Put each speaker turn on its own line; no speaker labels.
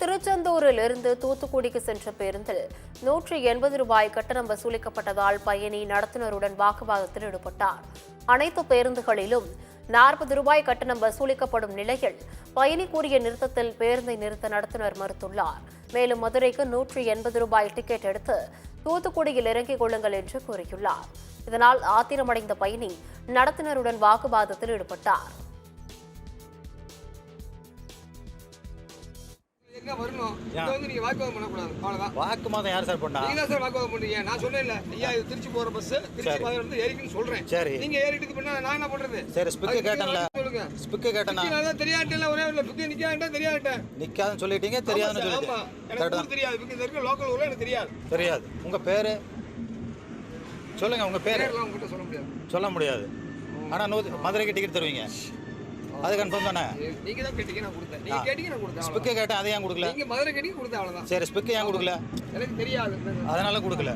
திருச்செந்தூரில் இருந்து தூத்துக்குடிக்கு சென்ற பேருந்தில் ₹180 கட்டணம் வசூலிக்கப்பட்டதால் பயணி நடத்துனருடன் வாக்குவாதத்தில் ஈடுபட்டார். அனைத்து பேருந்துகளிலும் ₹40 கட்டணம் வசூலிக்கப்படும் நிலையில் பயணி கூறிய நிறுத்தத்தில் பேருந்தை நிறுத்த நடத்துனர் மறுத்துள்ளார். மேலும் மதுரைக்கு ₹180 டிக்கெட் எடுத்து தூத்துக்குடியில் இறங்கிக் கொள்ளுங்கள் என்று கூறியுள்ளார். இதனால் ஆத்திரமடைந்த பயணி நடத்துனருடன் வாக்குவாதத்தில் ஈடுபட்டார்.
வாக்குவாதம் யார் சார் பண்ணா?
நீங்க தான் சார் வாக்குவாதம் பண்றீங்க. நான் சொன்னேன்ல, ஐயா இது திருச்சி போற பஸ் திருச்சி பாதையில ஏறிக்குன்னு சொல்றேன்.
சரி,
நீங்க ஏறிட்டு பண்ணா நான் என்ன பண்றது?
சரி, ஸ்பிக் கேட்டேன்ல,
சொல்லுங்க.
ஸ்பிக் கேட்டேனா?
நான் தெரியாட்டல, ஒரே இல்ல புத்தி நிக்காண்டா தெரியாட்ட.
நிக்காதுன்னு சொல்லிட்டீங்க, தெரியாதுன்னு சொல்லிட்டீங்க.
எனக்கு தெரியாது, புத்தி தெரியும், லோக்கல் ஊர்ல எனக்கு தெரியாது.
தெரியாது. உங்க பேரு சொல்லுங்க. உங்க பேரு
எல்லாம் உங்ககிட்ட சொல்ல முடியாது.
சொல்ல முடியாது. ஆனா மதுரைக்கு டிக்கெட் தருவீங்க, அது கன்ஃபார்ம் தானே?
நீங்க தான் கேட்டீங்க, நான் கொடுத்தேன். நீங்க கேட்டீங்க, நான் கொடுத்தேன்.
ஸ்பிக் கேட்டேன், அதை ஏன் கொடுக்கல?
நீங்க மதுரை கேட்டீங்க, கொடுத்தேன், அவ்வளவுதான்.
சரி, ஸ்பிக் ஏன் கொடுக்கல?
எனக்கு தெரியாது,
அதனால கொடுக்கல.